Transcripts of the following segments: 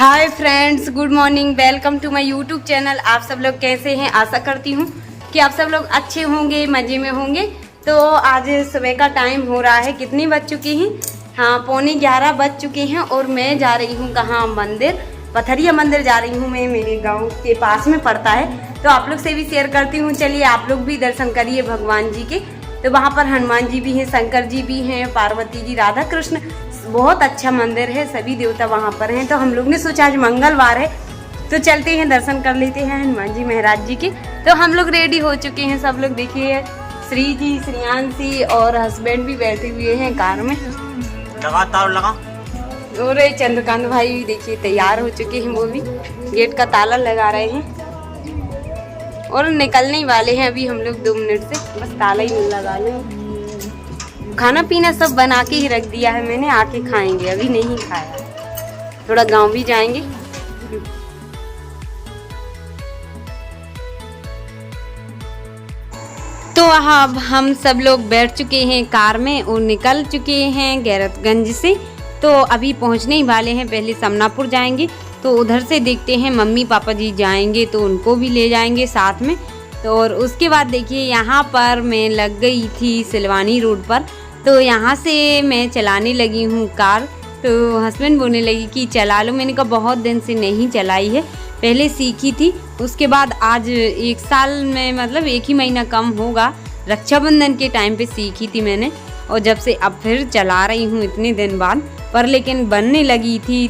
Hi friends, good morning. Welcome to my YouTube channel. आप सब लोग कैसे हैं? आशा करती हूँ कि आप सब लोग अच्छे होंगे, मज़े में होंगे। तो आज सुबह का टाइम हो रहा है, कितनी बज चुकी हैं? हाँ, 11:15 बज चुके हैं और मैं जा रही हूँ कहाँ? मंदिर, पथरिया मंदिर जा रही हूँ मैं। मेरे गाँव के पास में पड़ता है, तो आप लोग से भी शेयर करती हूँ। चलिए आप लोग भी दर्शन करिए भगवान जी के। तो वहाँ पर हनुमान जी भी हैं, शंकर जी भी हैं, पार्वती जी, राधा कृष्ण। बहुत अच्छा मंदिर है, सभी देवता वहाँ पर हैं। तो हम लोग ने सोचा आज मंगलवार है तो चलते हैं, दर्शन कर लेते हैं हनुमान जी महाराज जी के। तो हम लोग रेडी हो चुके हैं, सब लोग देखिए, श्री जी, श्रियांशी और हस्बैंड भी बैठे हुए हैं कार में। लगा और चंद्रकांत भाई भी देखिए तैयार हो चुके हैं, वो भी गेट का ताला लगा रहे हैं और निकलने ही वाले हैं अभी हम लोग 2 मिनट से, बस ताला ही लगा लें। खाना पीना सब बना के ही रख दिया है मैंने, आके खाएंगे, अभी नहीं खाया। थोड़ा गांव भी जाएंगे। तो अब हम सब लोग बैठ चुके हैं कार में और निकल चुके हैं गैरतगंज से। तो अभी पहुंचने ही वाले हैं, पहले समनापुर जाएंगे। तो उधर से देखते हैं, मम्मी पापा जी जाएंगे तो उनको भी ले जाएंगे साथ में। तो और उसके बाद देखिए, यहाँ पर मैं लग गई थी सिलवानी रोड पर। तो यहाँ से मैं चलाने लगी हूँ कार। तो हस्बैंड बोलने लगी कि चला लो। मैंने कहा बहुत दिन से नहीं चलाई है, पहले सीखी थी, उसके बाद आज 1 साल में, मतलब 1 ही महीना कम होगा, रक्षाबंधन के टाइम पे सीखी थी मैंने। और जब से अब फिर चला रही हूँ इतने दिन बाद। पर लेकिन बनने लगी थी,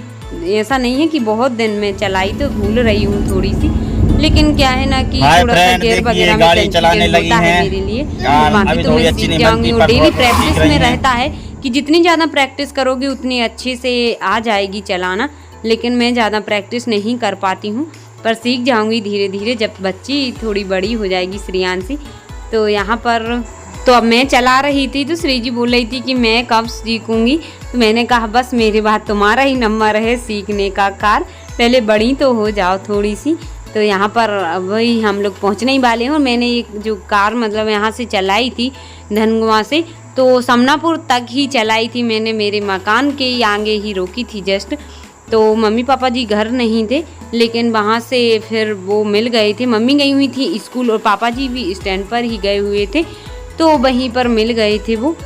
ऐसा नहीं है कि बहुत दिन में चलाई, तो भूल रही हूँ थोड़ी सी। लेकिन क्या है ना कि थोड़ा सा गेयर वगैरह में कंफ्यूजन होता है मेरे लिए। बाकी तो मैं सीख जाऊंगी। और डेली प्रैक्टिस में रहता है कि जितनी ज़्यादा प्रैक्टिस करोगे उतनी अच्छे से आ जाएगी चलाना। लेकिन मैं ज़्यादा प्रैक्टिस नहीं कर पाती हूँ, पर सीख जाऊंगी धीरे धीरे जब बच्ची थोड़ी बड़ी हो जाएगी, श्रियांशी। तो यहाँ पर तो अब मैं चला रही थी, तो श्री जी बोल रही थी कि मैं कब सीखूंगी। तो मैंने कहा बस मेरे बाद तुम्हारा ही नंबर है सीखने का कार, पहले बड़ी तो हो जाओ थोड़ी सी। तो यहाँ पर वही हम लोग पहुँचने ही वाले हैं। और मैंने एक जो कार मतलब यहाँ से चलाई थी धनगुआ से, तो समनापुर तक ही चलाई थी मैंने, मेरे मकान के आगे ही रोकी थी जस्ट। तो मम्मी पापा जी घर नहीं थे, लेकिन वहाँ से फिर वो मिल गए थे। मम्मी गई हुई थी स्कूल और पापा जी भी स्टैंड पर ही गए हुए थे, तो वहीं पर मिल गए थे वो।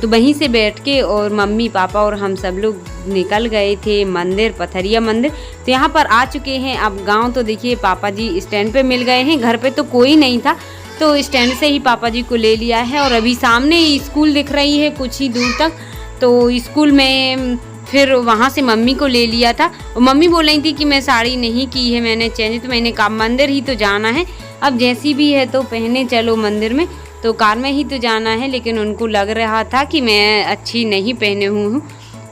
तो वहीं से बैठ के और मम्मी पापा और हम सब लोग निकल गए थे मंदिर, पथरिया मंदिर। तो यहाँ पर आ चुके हैं अब गांव। तो देखिए पापा जी स्टैंड पे मिल गए हैं, घर पे तो कोई नहीं था, तो स्टैंड से ही पापा जी को ले लिया है। और अभी सामने ही स्कूल दिख रही है कुछ ही दूर तक, तो स्कूल में फिर वहाँ से मम्मी को ले लिया था। और मम्मी बोल रही थी कि मैं साड़ी नहीं की है मैंने चेंज, तो मैंने कहा मंदिर ही तो जाना है, अब जैसी भी है तो पहने चलो मंदिर में, तो कार में ही तो जाना है। लेकिन उनको लग रहा था कि मैं अच्छी नहीं पहने हूँ,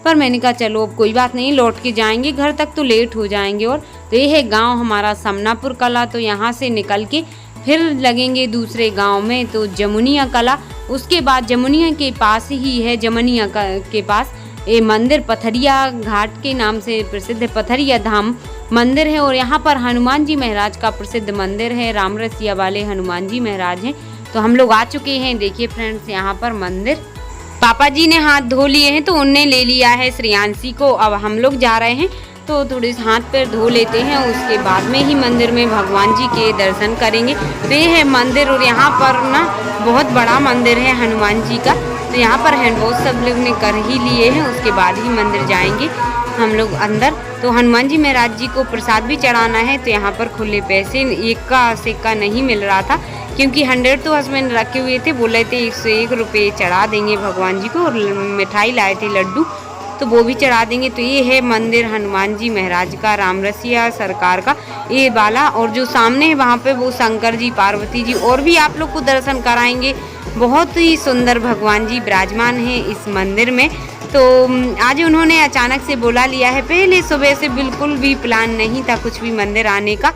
पर मैंने कहा चलो अब कोई बात नहीं, लौट के जाएंगे घर तक तो लेट हो जाएंगे। और तो ये है गांव हमारा समनापुर कला। तो यहाँ से निकल के फिर लगेंगे दूसरे गांव में, तो जमुनिया कला। उसके बाद जमुनिया के पास ही है, जमुनिया के पास ये मंदिर पथरिया घाट के नाम से प्रसिद्ध पथरिया धाम मंदिर है। और यहाँ पर हनुमान जी महाराज का प्रसिद्ध मंदिर है, राम रसिया वाले हनुमान जी महाराज हैं। तो हम लोग आ चुके हैं, देखिए फ्रेंड्स यहाँ पर मंदिर। पापा जी ने हाथ धो लिए हैं, तो उनने ले लिया है श्रियांशी को। अब हम लोग जा रहे हैं, तो थोड़े से हाथ पैर धो लेते हैं, उसके बाद में ही मंदिर में भगवान जी के दर्शन करेंगे। तो ये है मंदिर, और यहाँ पर ना बहुत बड़ा मंदिर है हनुमान जी का। तो यहाँ पर हैंड वॉश सब लोग ने कर ही लिए हैं, उसके बाद ही मंदिर जाएंगे हम लोग अंदर। तो हनुमान जी महाराज जी को प्रसाद भी चढ़ाना है। तो यहाँ पर खुले पैसे 1 का सिक्का नहीं मिल रहा था, क्योंकि 100 तो हस्बैंड रखे हुए थे, बोल रहे थे 101 रुपये चढ़ा देंगे भगवान जी को। और मिठाई लाए थे लड्डू, तो वो भी चढ़ा देंगे। तो ये है मंदिर हनुमान जी महाराज का, राम रसिया सरकार का ये वाला। और जो सामने है वहाँ पे वो शंकर जी, पार्वती जी, और भी आप लोग को दर्शन कराएंगे। बहुत ही सुंदर भगवान जी विराजमान हैं इस मंदिर में। तो आज उन्होंने अचानक से बुला लिया है, पहले सुबह से बिल्कुल भी प्लान नहीं था कुछ भी मंदिर आने का,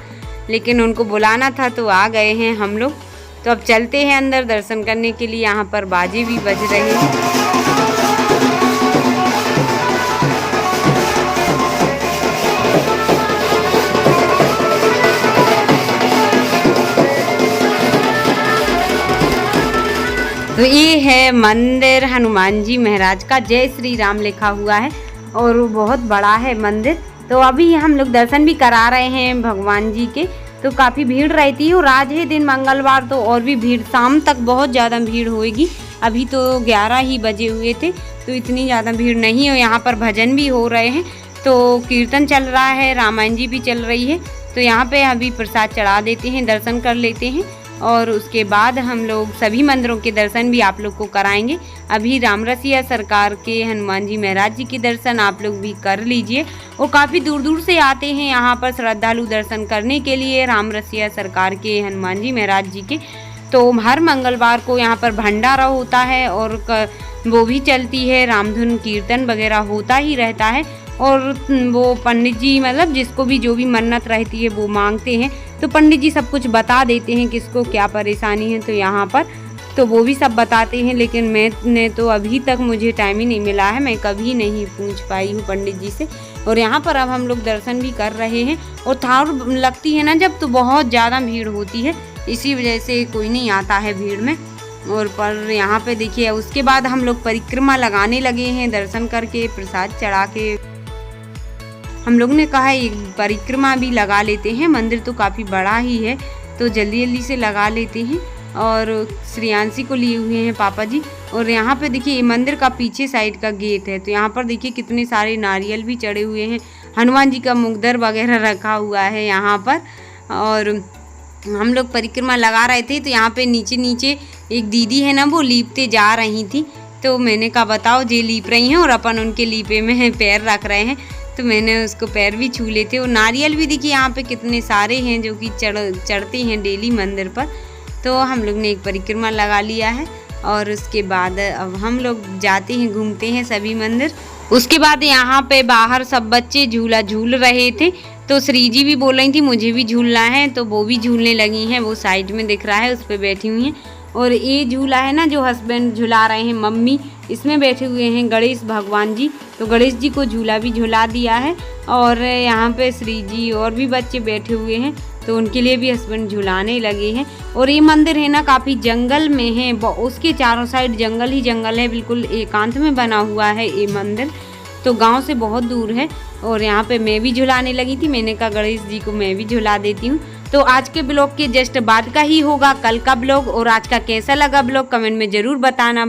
लेकिन उनको बुलाना था तो आ गए हैं हम लोग। तो अब चलते हैं अंदर दर्शन करने के लिए। यहाँ पर बाजे भी बज रहे हैं। तो ये है मंदिर हनुमान जी महाराज का, जय श्री राम लिखा हुआ है और बहुत बड़ा है मंदिर। तो अभी हम लोग दर्शन भी करा रहे हैं भगवान जी के। तो काफ़ी भीड़ रहती है और आज है दिन मंगलवार, तो और भी भीड़, शाम तक बहुत ज़्यादा भीड़ होएगी। अभी तो 11 ही बजे हुए थे, तो इतनी ज़्यादा भीड़ नहीं है। यहाँ पर भजन भी हो रहे हैं, तो कीर्तन चल रहा है, रामायण जी भी चल रही है। तो यहाँ पे अभी प्रसाद चढ़ा देते हैं, दर्शन कर लेते हैं और उसके बाद हम लोग सभी मंदिरों के दर्शन भी आप लोग को कराएंगे। अभी रामरसिया सरकार के हनुमान जी महाराज जी के दर्शन आप लोग भी कर लीजिए। और काफ़ी दूर दूर से आते हैं यहाँ पर श्रद्धालु दर्शन करने के लिए रामरसिया सरकार के हनुमान जी महाराज जी के। तो हर मंगलवार को यहाँ पर भंडारा होता है और वो भी चलती है, रामधुन कीर्तन वगैरह होता ही रहता है। और वो पंडित जी मतलब जिसको भी जो भी मन्नत रहती है वो मांगते हैं, तो पंडित जी सब कुछ बता देते हैं किसको क्या परेशानी है। तो यहाँ पर तो वो भी सब बताते हैं, लेकिन मैंने तो अभी तक मुझे टाइम ही नहीं मिला है, मैं कभी नहीं पूछ पाई हूँ पंडित जी से। और यहाँ पर अब हम लोग दर्शन भी कर रहे हैं। और थार लगती है ना जब, तो बहुत ज़्यादा भीड़ होती है, इसी वजह से कोई नहीं आता है भीड़ में। और पर यहाँ पे देखिए उसके बाद हम लोग परिक्रमा लगाने लगे हैं, दर्शन करके प्रसाद चढ़ा के हम लोग ने कहा एक परिक्रमा भी लगा लेते हैं। मंदिर तो काफ़ी बड़ा ही है, तो जल्दी जल्दी से लगा लेते हैं। और श्रेयांशी को लिए हुए हैं पापा जी। और यहाँ पे देखिए मंदिर का पीछे साइड का गेट है, तो यहाँ पर देखिए कितने सारे नारियल भी चढ़े हुए हैं, हनुमान जी का मुगदर वगैरह रखा हुआ है यहाँ पर। और हम लोग परिक्रमा लगा रहे थे, तो यहाँ पे नीचे नीचे एक दीदी है ना, वो लीपते जा रही थी। तो मैंने कहा बताओ जे लीप रही हैं और अपन उनके लीपे में पैर रख रहे हैं, तो मैंने उसको पैर भी छू लेते। और नारियल भी देखिए यहाँ पे कितने सारे हैं जो कि चढ़ते हैं डेली मंदिर पर। तो हम लोग ने एक परिक्रमा लगा लिया है और उसके बाद अब हम लोग जाते हैं, घूमते हैं सभी मंदिर। उसके बाद यहाँ पे बाहर सब बच्चे झूला झूल रहे थे, तो श्री जी भी बोल रही थी मुझे भी झूलना है, तो वो भी झूलने लगी हैं। वो साइड में दिख रहा है, उस पर बैठी हुई हैं। और ये झूला है ना जो हस्बैंड झुला रहे हैं, मम्मी इसमें बैठे हुए हैं गणेश भगवान जी, तो गणेश जी को झूला भी झुला दिया है। और यहाँ पे श्री जी और भी बच्चे बैठे हुए हैं, तो उनके लिए भी हस्बैंड झुलाने लगे हैं। और ये मंदिर है ना काफ़ी जंगल में है, उसके चारों साइड जंगल ही जंगल है, बिल्कुल एकांत में बना हुआ है ये मंदिर, तो गांव से बहुत दूर है। और यहाँ पे मैं भी झुलाने लगी थी, मैंने कहा गणेश जी को मैं भी झुला देती हूँ। तो आज के ब्लॉग के जस्ट बाद का ही होगा कल का ब्लॉग। और आज का कैसा लगा ब्लॉग कमेंट में ज़रूर बताना।